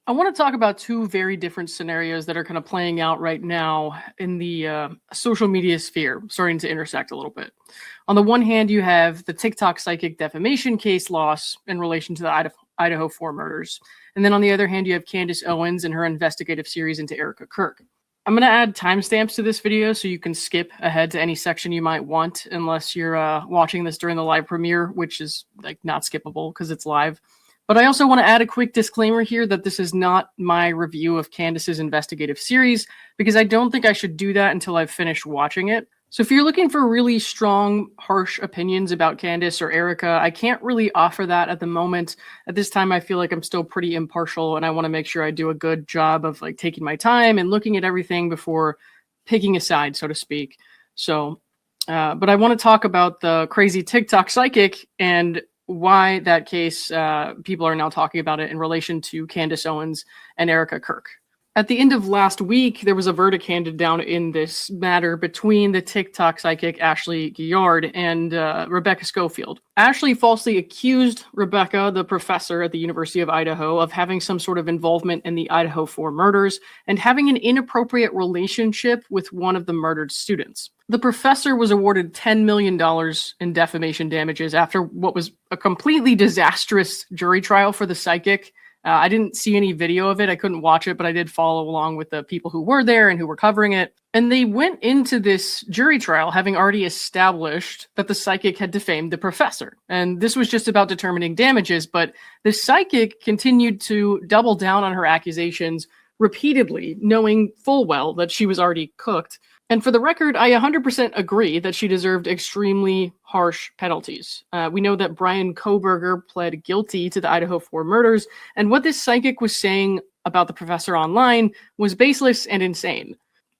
I want to talk about two very different scenarios that are kind of playing out right now in the social media sphere, starting to intersect a little bit. On the one hand, you have the TikTok psychic defamation case loss in relation to the Idaho 4 murders. And then on the other hand, you have Candace Owens and her investigative series into Erika Kirk. I'm going to add timestamps to this video so you can skip ahead to any section you might want, unless you're watching this during the live premiere, which is like not skippable because it's live. But I also want to add a quick disclaimer here that this is not my review of Candace's investigative series, because I don't think I should do that until I've finished watching it. So if you're looking for really strong, harsh opinions about Candace or Erika, I can't really offer that at the moment. At this time, I feel like I'm still pretty impartial, and I want to make sure I do a good job of like taking my time and looking at everything before picking a side, so to speak. So, but I want to talk about the crazy TikTok psychic and why that case, people are now talking about it in relation to Candace Owens and Erika Kirk. At the end of last week, there was a verdict handed down in this matter between the TikTok psychic Ashley Gillard and Rebecca Schofield. Ashley falsely accused Rebecca, the professor at the University of Idaho, of having some sort of involvement in the Idaho 4 murders and having an inappropriate relationship with one of the murdered students. The professor was awarded $10 million in defamation damages after what was a completely disastrous jury trial for the psychic. I didn't see any video of it. I couldn't watch it, but I did follow along with the people who were there and who were covering it. And they went into this jury trial having already established that the psychic had defamed the professor. And this was just about determining damages, but the psychic continued to double down on her accusations repeatedly, knowing full well that she was already cooked. And for the record, I 100% agree that she deserved extremely harsh penalties. We know that Bryan Kohberger pled guilty to the Idaho 4 murders, and what this psychic was saying about the professor online was baseless and insane.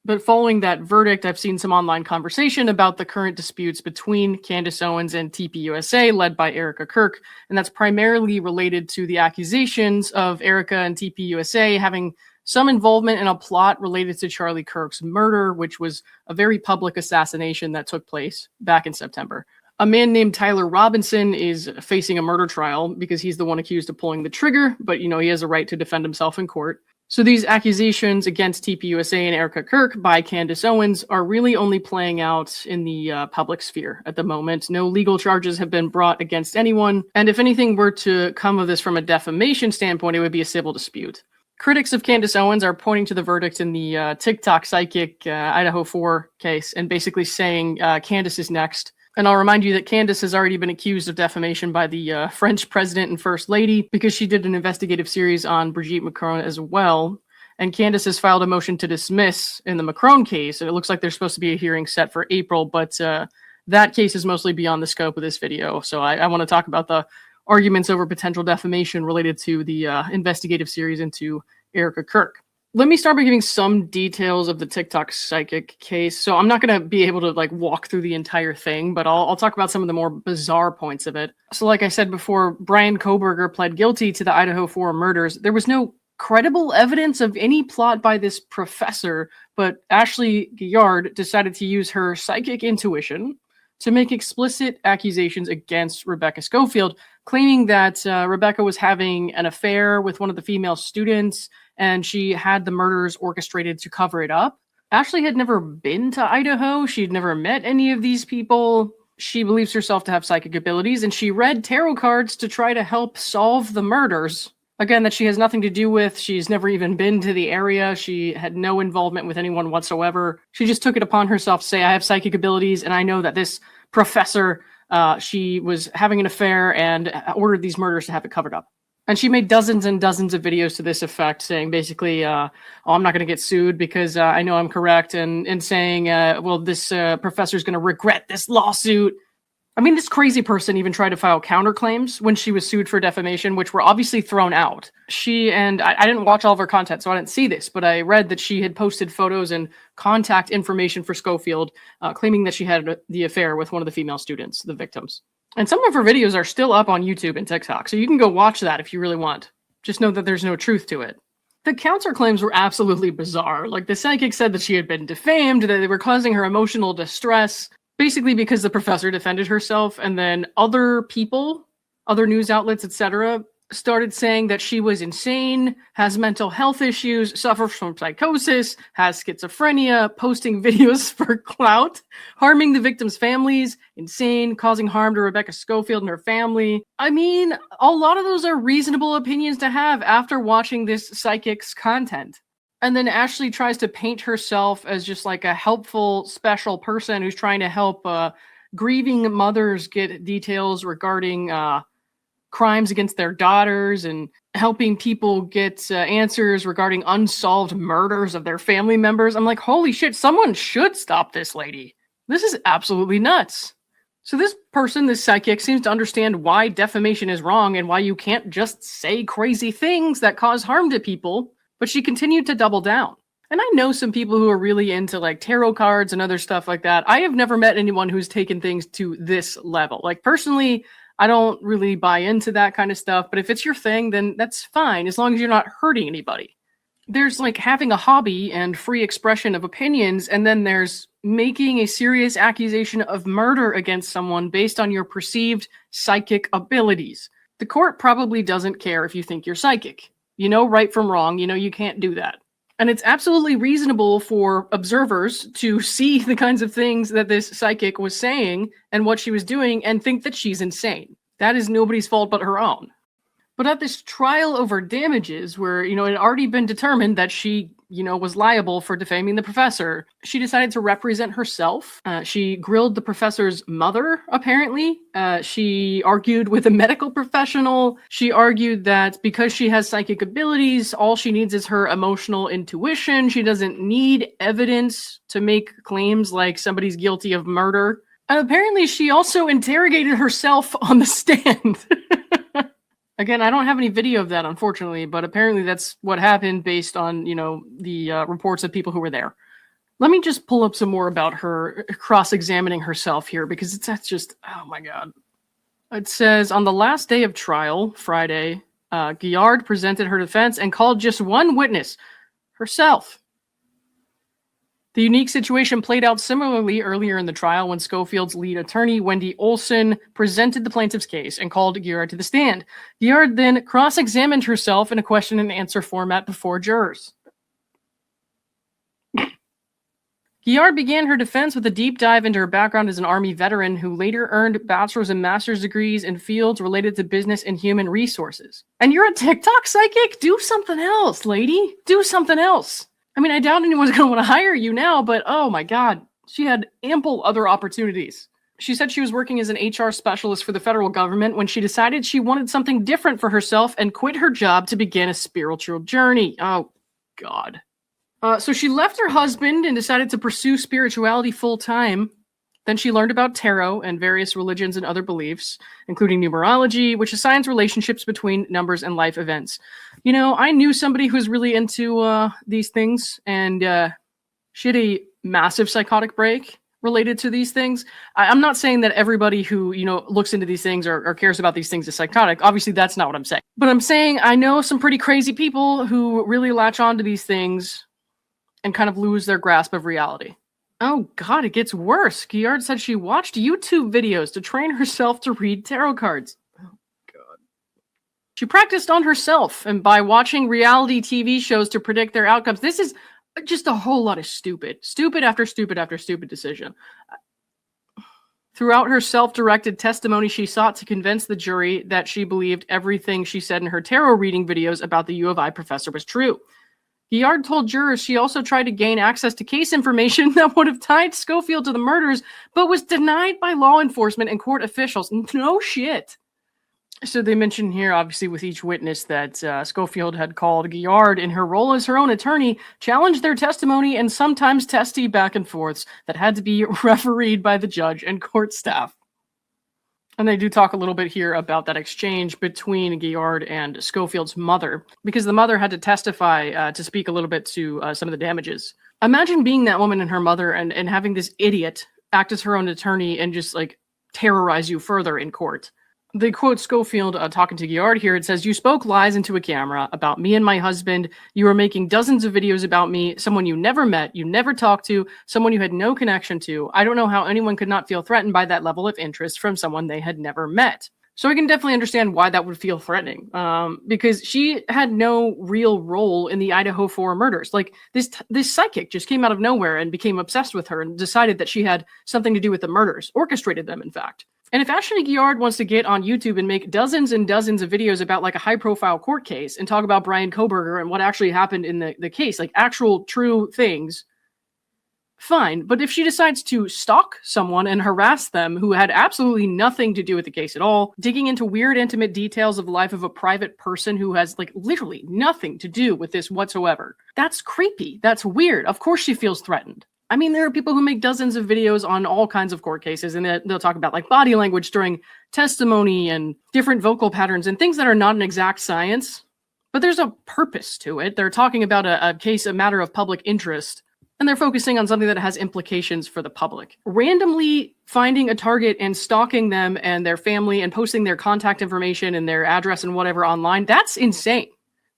But following that verdict, I've seen some online conversation about the current disputes between Candace Owens and TPUSA, led by Erika Kirk, and that's primarily related to the accusations of Erika and TPUSA having some involvement in a plot related to Charlie Kirk's murder, which was a very public assassination that took place back in September. A man named Tyler Robinson is facing a murder trial because he's the one accused of pulling the trigger, but he has a right to defend himself in court. So these accusations against TPUSA and Erika Kirk by Candace Owens are really only playing out in the public sphere at the moment. No legal charges have been brought against anyone, and if anything were to come of this from a defamation standpoint, it would be a civil dispute. Critics of Candace Owens are pointing to the verdict in the TikTok psychic Idaho 4 case and basically saying Candace is next. And I'll remind you that Candace has already been accused of defamation by the French president and first lady because she did an investigative series on Brigitte Macron as well. And Candace has filed a motion to dismiss in the Macron case. And it looks like there's supposed to be a hearing set for April, but that case is mostly beyond the scope of this video. So I want to talk about the arguments over potential defamation related to the investigative series into Erika Kirk. Let me start by giving some details of the TikTok psychic case. So I'm not going to be able to walk through the entire thing, but I'll talk about some of the more bizarre points of it. So like I said before, Bryan Kohberger pled guilty to the Idaho 4 murders. There was no credible evidence of any plot by this professor, but Ashley Gillard decided to use her psychic intuition to make explicit accusations against Rebecca Schofield, claiming that Rebecca was having an affair with one of the female students and she had the murders orchestrated to cover it up. Ashley had never been to Idaho. She'd never met any of these people. She believes herself to have psychic abilities, and she read tarot cards to try to help solve the murders. Again, that she has nothing to do with. She's never even been to the area. She had no involvement with anyone whatsoever. She just took it upon herself to say, I have psychic abilities, and I know that this professor, she was having an affair and ordered these murders to have it covered up. And she made dozens and dozens of videos to this effect, saying basically, oh, I'm not going to get sued because I know I'm correct, and saying, well, this professor's going to regret this lawsuit. I mean, this crazy person even tried to file counterclaims when she was sued for defamation, which were obviously thrown out. She, and I didn't watch all of her content, so I didn't see this, but I read that she had posted photos and contact information for Schofield, claiming that she had the affair with one of the female students, the victims. And some of her videos are still up on YouTube and TikTok, so you can go watch that if you really want. Just know that there's no truth to it. The counterclaims were absolutely bizarre. Like, the psychic said that she had been defamed, that they were causing her emotional distress, basically because the professor defended herself, and then other people, other news outlets, etc., started saying that she was insane, has mental health issues, suffers from psychosis, has schizophrenia, posting videos for clout, harming the victims' families, insane, causing harm to Rebecca Schofield and her family. I mean, a lot of those are reasonable opinions to have after watching this psychic's content. And then Ashley tries to paint herself as just like a helpful, special person who's trying to help grieving mothers get details regarding crimes against their daughters and helping people get answers regarding unsolved murders of their family members. I'm like, holy shit, someone should stop this lady. This is absolutely nuts. So this person, this psychic, seems to understand why defamation is wrong and why you can't just say crazy things that cause harm to people, but she continued to double down. And I know some people who are really into like tarot cards and other stuff like that. I have never met anyone who's taken things to this level. Like personally, I don't really buy into that kind of stuff, but if it's your thing, then that's fine, as long as you're not hurting anybody. There's like having a hobby and free expression of opinions, and then there's making a serious accusation of murder against someone based on your perceived psychic abilities. The court probably doesn't care if you think you're psychic. You know right from wrong, you know you can't do that. And it's absolutely reasonable for observers to see the kinds of things that this psychic was saying and what she was doing and think that she's insane. That is nobody's fault but her own. But at this trial over damages, where, it had already been determined that she, was liable for defaming the professor, she decided to represent herself. She grilled the professor's mother, apparently. She argued with a medical professional. She argued that because she has psychic abilities, all she needs is her emotional intuition. She doesn't need evidence to make claims like somebody's guilty of murder. And apparently she also interrogated herself on the stand. Again, I don't have any video of that, unfortunately, but apparently that's what happened based on, the reports of people who were there. Let me just pull up some more about her cross-examining herself here, because that's just, oh my God. It says, on the last day of trial, Friday, Guillard presented her defense and called just one witness, herself. The unique situation played out similarly earlier in the trial when Schofield's lead attorney, Wendy Olson, presented the plaintiff's case and called Guillard to the stand. Guillard then cross-examined herself in a question and answer format before jurors. Guillard began her defense with a deep dive into her background as an Army veteran who later earned bachelor's and master's degrees in fields related to business and human resources. And you're a TikTok psychic? Do something else, lady. Do something else. I mean, I doubt anyone's going to want to hire you now, but oh my God, she had ample other opportunities. She said she was working as an HR specialist for the federal government when she decided she wanted something different for herself and quit her job to begin a spiritual journey. Oh God. So she left her husband and decided to pursue spirituality full time. Then she learned about tarot and various religions and other beliefs, including numerology, which assigns relationships between numbers and life events. I knew somebody who was really into these things, and she had a massive psychotic break related to these things. I'm not saying that everybody who, looks into these things or cares about these things is psychotic. Obviously, that's not what I'm saying. But I'm saying I know some pretty crazy people who really latch on to these things and kind of lose their grasp of reality. Oh God, it gets worse. Guillard said she watched YouTube videos to train herself to read tarot cards. Oh God. She practiced on herself and by watching reality TV shows to predict their outcomes. This is just a whole lot of stupid after stupid after stupid decision. Throughout her self-directed testimony, she sought to convince the jury that she believed everything she said in her tarot reading videos about the U of I professor was true. Guillard told jurors she also tried to gain access to case information that would have tied Schofield to the murders, but was denied by law enforcement and court officials. No shit. So they mention here, obviously, with each witness that Schofield had called Guillard in her role as her own attorney, challenged their testimony, and sometimes testy back and forths that had to be refereed by the judge and court staff. And they do talk a little bit here about that exchange between Guillard and Schofield's mother, because the mother had to testify to speak a little bit to some of the damages. Imagine being that woman and her mother and having this idiot act as her own attorney and just like terrorize you further in court. They quote Schofield talking to Guillard here. It says, "You spoke lies into a camera about me and my husband. You were making dozens of videos about me, someone you never met, you never talked to, someone you had no connection to. I don't know how anyone could not feel threatened by that level of interest from someone they had never met." So I can definitely understand why that would feel threatening, because she had no real role in the Idaho 4 murders. Like this psychic just came out of nowhere and became obsessed with her and decided that she had something to do with the murders, orchestrated them, in fact. And if Ashley Guillard wants to get on YouTube and make dozens and dozens of videos about like a high-profile court case and talk about Brian Koberger and what actually happened in the case, like actual true things, fine. But if she decides to stalk someone and harass them who had absolutely nothing to do with the case at all, digging into weird, intimate details of the life of a private person who has like literally nothing to do with this whatsoever, that's creepy. That's weird. Of course she feels threatened. I mean, there are people who make dozens of videos on all kinds of court cases, and they'll talk about like body language during testimony and different vocal patterns and things that are not an exact science, but there's a purpose to it. They're talking about a case, a matter of public interest, and they're focusing on something that has implications for the public. Randomly finding a target and stalking them and their family and posting their contact information and their address and whatever online, that's insane.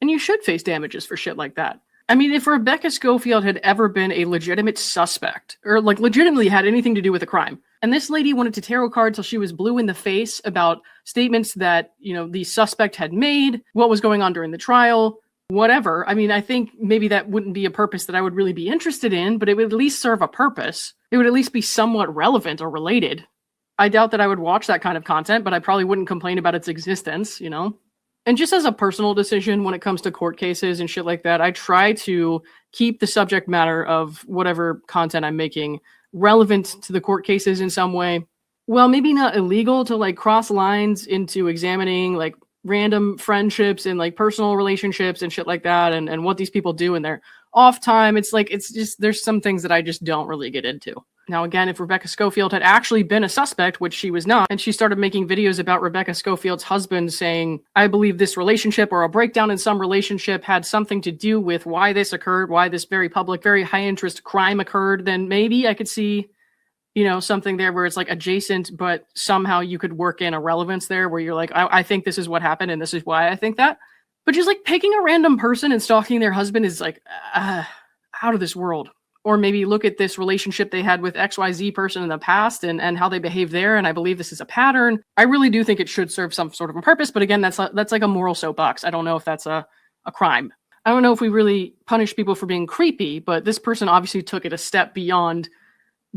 And you should face damages for shit like that. I mean, if Rebecca Schofield had ever been a legitimate suspect, or like legitimately had anything to do with a crime, and this lady wanted to tarot card till she was blue in the face about statements that, you know, the suspect had made, what was going on during the trial, whatever. I mean, I think maybe that wouldn't be a purpose that I would really be interested in, but it would at least serve a purpose. It would at least be somewhat relevant or related. I doubt that I would watch that kind of content, but I probably wouldn't complain about its existence, you know? And just as a personal decision when it comes to court cases and shit like that, I try to keep the subject matter of whatever content I'm making relevant to the court cases in some way. Well, maybe not illegal to like cross lines into examining like random friendships and like personal relationships and shit like that, and what these people do in their off time. It's just, there's some things that I just don't really get into. Now, again, if Rebecca Schofield had actually been a suspect, which she was not, and she started making videos about Rebecca Schofield's husband saying, I believe this relationship or a breakdown in some relationship had something to do with why this occurred, why this very public, very high interest crime occurred, then maybe I could see, you know, something there where it's like adjacent, but somehow you could work in a relevance there where you're like, I think this is what happened and this is why I think that. But just like picking a random person and stalking their husband is like out of this world. Or maybe look at this relationship they had with XYZ person in the past and how they behave there. And I believe this is a pattern. I really do think it should serve some sort of a purpose. But again, that's like a moral soapbox. I don't know if that's a crime. I don't know if we really punish people for being creepy, but this person obviously took it a step beyond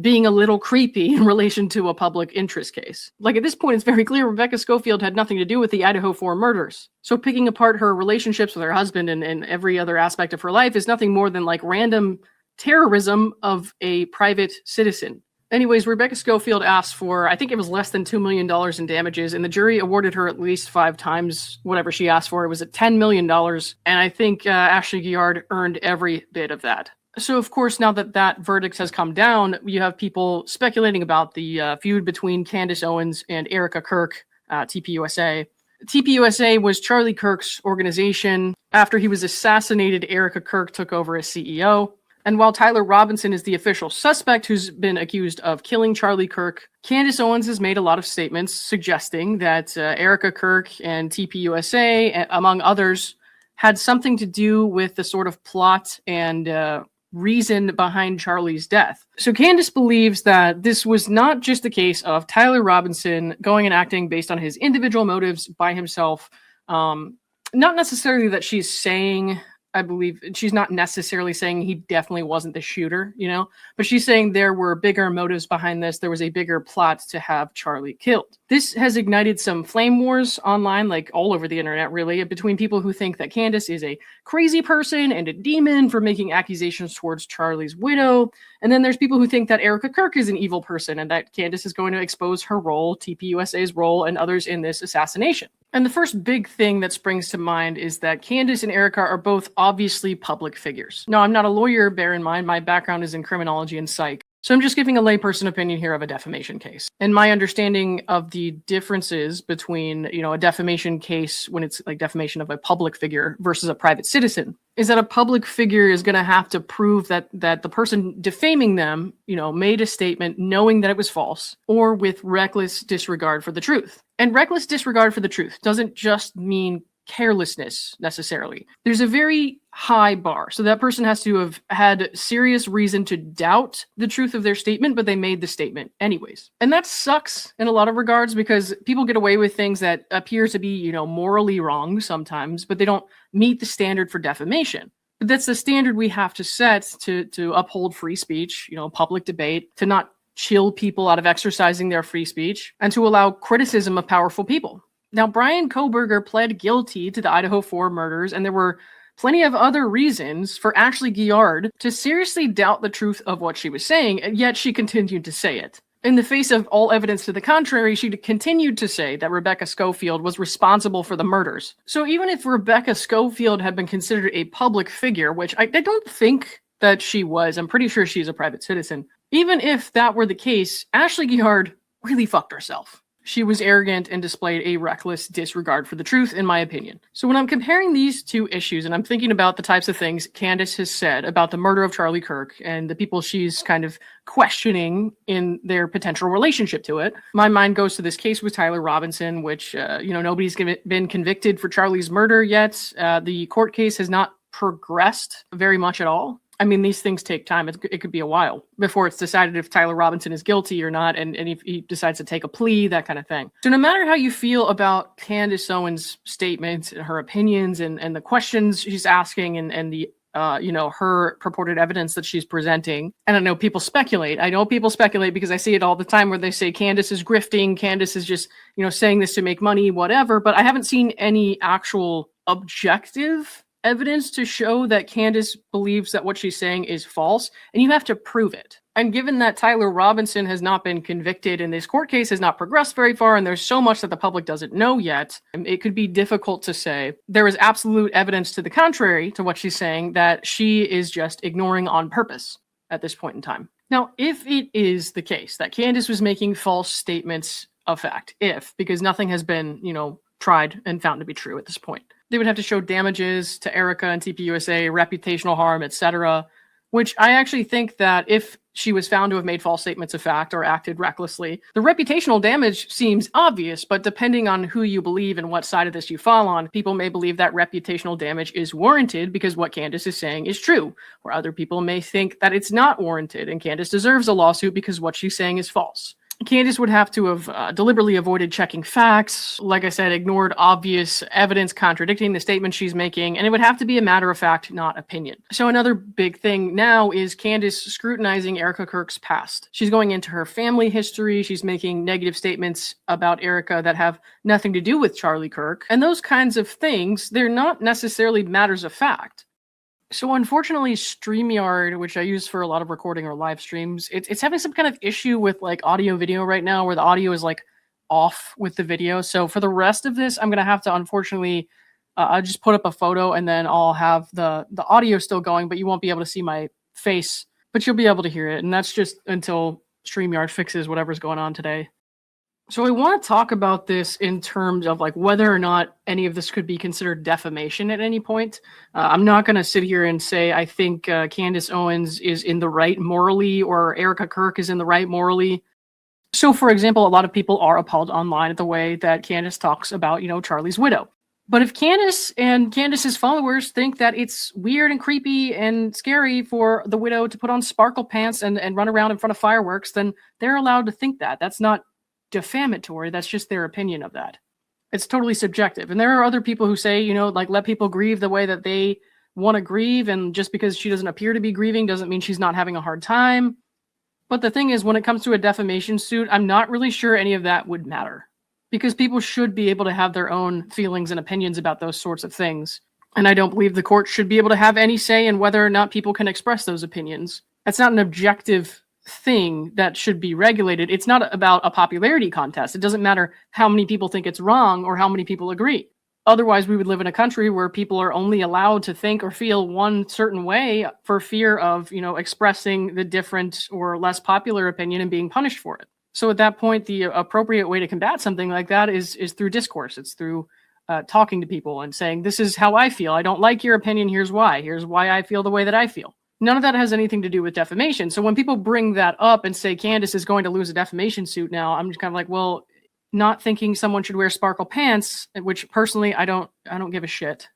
being a little creepy in relation to a public interest case. Like at this point, it's very clear Rebecca Schofield had nothing to do with the Idaho 4 murders. So picking apart her relationships with her husband and every other aspect of her life is nothing more than like random terrorism of a private citizen. Anyways, Rebecca Schofield asked for, I think it was less than $2 million in damages, and the jury awarded her at least 5 times whatever she asked for. It was at $10 million, and I think Ashley Guillard earned every bit of that. So, of course, now that that verdict has come down, you have people speculating about the feud between Candace Owens and Erika Kirk, TPUSA. TPUSA was Charlie Kirk's organization. After he was assassinated, Erika Kirk took over as CEO. And while Tyler Robinson is the official suspect who's been accused of killing Charlie Kirk, Candace Owens has made a lot of statements suggesting that Erika Kirk and TPUSA, among others, had something to do with the sort of plot and reason behind Charlie's death. So Candace believes that this was not just a case of Tyler Robinson going and acting based on his individual motives by himself. Not necessarily that she's saying, I believe she's not necessarily saying he definitely wasn't the shooter, you know, but she's saying there were bigger motives behind this. There was a bigger plot to have Charlie killed. This has ignited some flame wars online, like all over the internet, really, between people who think that Candace is a crazy person and a demon for making accusations towards Charlie's widow. And then there's people who think that Erika Kirk is an evil person and that Candace is going to expose her role, TPUSA's role, and others in this assassination. And the first big thing that springs to mind is that Candace and Erika are both obviously public figures. Now, I'm not a lawyer, bear in mind, my background is in criminology and psych. So I'm just giving a layperson opinion here of a defamation case. And my understanding of the differences between, you know, a defamation case when it's like defamation of a public figure versus a private citizen is that a public figure is going to have to prove that the person defaming them, you know, made a statement knowing that it was false or with reckless disregard for the truth. And reckless disregard for the truth doesn't just mean carelessness necessarily. There's a very high bar. So that person has to have had serious reason to doubt the truth of their statement, but they made the statement anyways. And that sucks in a lot of regards because people get away with things that appear to be, morally wrong sometimes, but they don't meet the standard for defamation. But that's the standard we have to set to uphold free speech, public debate, to not chill people out of exercising their free speech, and to allow criticism of powerful people. Now, Bryan Kohberger pled guilty to the Idaho 4 murders, and there were plenty of other reasons for Ashley Guillard to seriously doubt the truth of what she was saying, and yet she continued to say it. In the face of all evidence to the contrary, she continued to say that Rebecca Schofield was responsible for the murders. So even if Rebecca Schofield had been considered a public figure, which I don't think that she was, I'm pretty sure she's a private citizen. Even if that were the case, Ashley Guillard really fucked herself. She was arrogant and displayed a reckless disregard for the truth, in my opinion. So when I'm comparing these two issues and I'm thinking about the types of things Candace has said about the murder of Charlie Kirk and the people she's kind of questioning in their potential relationship to it, my mind goes to this case with Tyler Robinson, which, nobody's been convicted for Charlie's murder yet. The court case has not progressed very much at all. I mean, these things take time. It could be a while before it's decided if Tyler Robinson is guilty or not, and if he decides to take a plea, that kind of thing. So no matter how you feel about Candace Owens' statements and her opinions and the questions she's asking and the her purported evidence that she's presenting. And I know people speculate. Because I see it all the time where they say Candace is grifting, Candace is just, saying this to make money, whatever. But I haven't seen any actual objective evidence to show that Candace believes that what she's saying is false, and you have to prove it. And given that Tyler Robinson has not been convicted and this court case has not progressed very far, and there's so much that the public doesn't know yet, it could be difficult to say there is absolute evidence to the contrary to what she's saying, that she is just ignoring on purpose at this point in time. Now, if it is the case that Candace was making false statements of fact, because nothing has been, tried and found to be true at this point, they would have to show damages to Erika and TPUSA, reputational harm, etc., which I actually think that if she was found to have made false statements of fact or acted recklessly, the reputational damage seems obvious, but depending on who you believe and what side of this you fall on, people may believe that reputational damage is warranted because what Candace is saying is true, or other people may think that it's not warranted and Candace deserves a lawsuit because what she's saying is false. Candace would have to have deliberately avoided checking facts, like I said, ignored obvious evidence contradicting the statement she's making, and it would have to be a matter of fact, not opinion. So another big thing now is Candace scrutinizing Erika Kirk's past. She's going into her family history, she's making negative statements about Erika that have nothing to do with Charlie Kirk, and those kinds of things, they're not necessarily matters of fact. So unfortunately, StreamYard, which I use for a lot of recording or live streams, it's having some kind of issue with like audio video right now where the audio is like off with the video. So for the rest of this, I'm going to have to unfortunately, I'll just put up a photo and then I'll have the audio still going, but you won't be able to see my face, but you'll be able to hear it. And that's just until StreamYard fixes whatever's going on today. So I want to talk about this in terms of like whether or not any of this could be considered defamation at any point. I'm not going to sit here and say I think Candace Owens is in the right morally or Erika Kirk is in the right morally. So for example, a lot of people are appalled online at the way that Candace talks about, Charlie's widow. But if Candace and Candace's followers think that it's weird and creepy and scary for the widow to put on sparkle pants and run around in front of fireworks, then they're allowed to think that. That's not defamatory. That's just their opinion of that. It's totally subjective. And there are other people who say, let people grieve the way that they want to grieve. And just because she doesn't appear to be grieving doesn't mean she's not having a hard time. But the thing is, when it comes to a defamation suit, I'm not really sure any of that would matter because people should be able to have their own feelings and opinions about those sorts of things. And I don't believe the court should be able to have any say in whether or not people can express those opinions. That's not an objective thing that should be regulated. It's not about a popularity contest. It doesn't matter how many people think it's wrong or how many people agree. Otherwise, we would live in a country where people are only allowed to think or feel one certain way for fear of, expressing the different or less popular opinion and being punished for it. So at that point, the appropriate way to combat something like that is through discourse. It's through talking to people and saying, this is how I feel. I don't like your opinion. Here's why. Here's why I feel the way that I feel. None of that has anything to do with defamation. So when people bring that up and say Candace is going to lose a defamation suit now, I'm just kind of like, well, not thinking someone should wear sparkle pants, which personally I don't give a shit.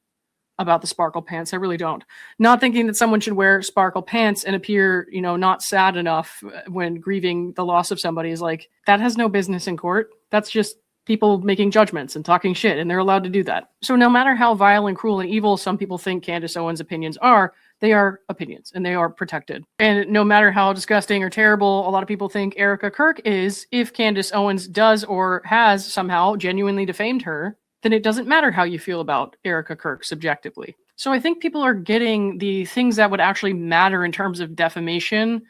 about the sparkle pants. I really don't. Not thinking that someone should wear sparkle pants and appear, not sad enough when grieving the loss of somebody is like, that has no business in court. That's just people making judgments and talking shit, and they're allowed to do that. So no matter how vile and cruel and evil some people think Candace Owens' opinions are, they are opinions and they are protected. And no matter how disgusting or terrible a lot of people think Erika Kirk is, if Candace Owens does or has somehow genuinely defamed her, then it doesn't matter how you feel about Erika Kirk subjectively. So I think people are getting the things that would actually matter in terms of defamation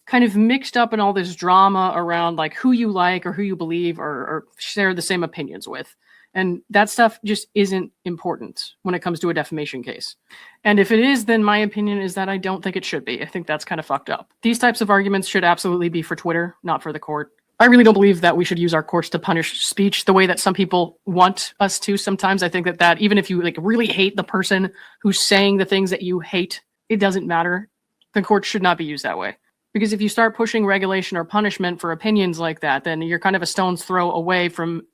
kind of mixed up in all this drama around like who you like or who you believe or share the same opinions with. And that stuff just isn't important when it comes to a defamation case. And if it is, then my opinion is that I don't think it should be. I think that's kind of fucked up. These types of arguments should absolutely be for Twitter, not for the court. I really don't believe that we should use our courts to punish speech the way that some people want us to sometimes. I think that even if you like really hate the person who's saying the things that you hate, it doesn't matter. The courts should not be used that way. Because if you start pushing regulation or punishment for opinions like that, then you're kind of a stone's throw away from,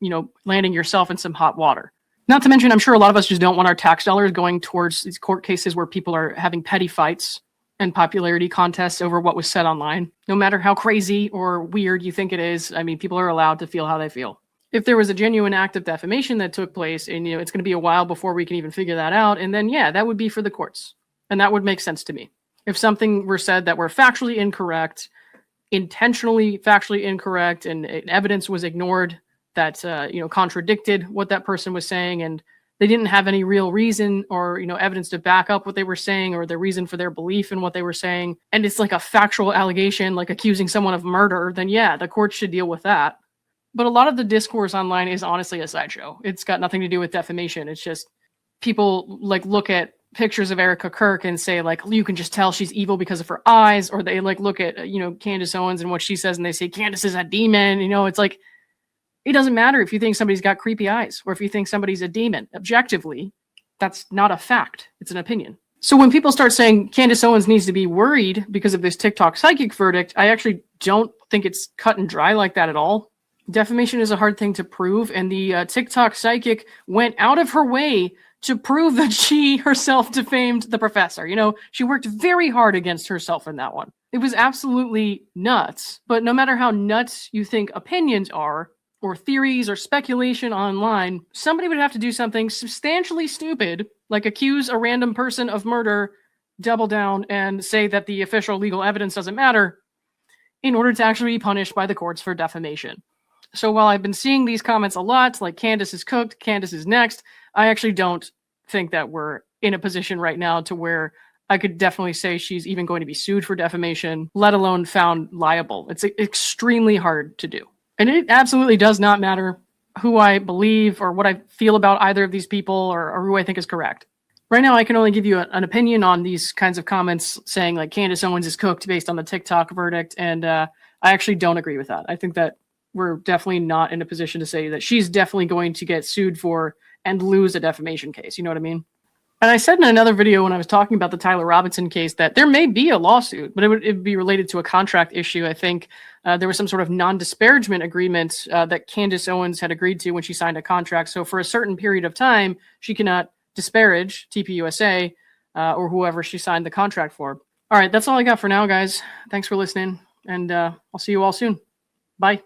landing yourself in some hot water. Not to mention, I'm sure a lot of us just don't want our tax dollars going towards these court cases where people are having petty fights and popularity contests over what was said online. No matter how crazy or weird you think it is, I mean, people are allowed to feel how they feel. If there was a genuine act of defamation that took place, and it's going to be a while before we can even figure that out, and then that would be for the courts. And that would make sense to me. If something were said that were factually incorrect, intentionally factually incorrect, and evidence was ignored that contradicted what that person was saying, and they didn't have any real reason or evidence to back up what they were saying or the reason for their belief in what they were saying, and it's like a factual allegation, like accusing someone of murder, then the courts should deal with that. But a lot of the discourse online is honestly a sideshow. It's got nothing to do with defamation. It's just people look at pictures of Erika Kirk and say you can just tell she's evil because of her eyes, or they look at Candace Owens and what she says and they say Candace is a demon. It's like, it doesn't matter if you think somebody's got creepy eyes or if you think somebody's a demon. Objectively, that's not a fact. It's an opinion. So when people start saying Candace Owens needs to be worried because of this TikTok psychic verdict, I actually don't think it's cut and dry like that at all. Defamation is a hard thing to prove, and the TikTok psychic went out of her way to prove that she herself defamed the professor. She worked very hard against herself in that one. It was absolutely nuts. But no matter how nuts you think opinions are, or theories or speculation online, somebody would have to do something substantially stupid, like accuse a random person of murder, double down, and say that the official legal evidence doesn't matter, in order to actually be punished by the courts for defamation. So while I've been seeing these comments a lot, like Candace is cooked, Candace is next, I actually don't think that we're in a position right now to where I could definitely say she's even going to be sued for defamation, let alone found liable. It's extremely hard to do. And it absolutely does not matter who I believe or what I feel about either of these people or who I think is correct. Right now, I can only give you an opinion on these kinds of comments saying Candace Owens is cooked based on the TikTok verdict. And I actually don't agree with that. I think that we're definitely not in a position to say that she's definitely going to get sued for and lose a defamation case. You know what I mean? And I said in another video when I was talking about the Tyler Robinson case that there may be a lawsuit, but it would be related to a contract issue. I think there was some sort of non-disparagement agreement that Candace Owens had agreed to when she signed a contract. So for a certain period of time, she cannot disparage TPUSA or whoever she signed the contract for. All right, that's all I got for now, guys. Thanks for listening, and I'll see you all soon. Bye.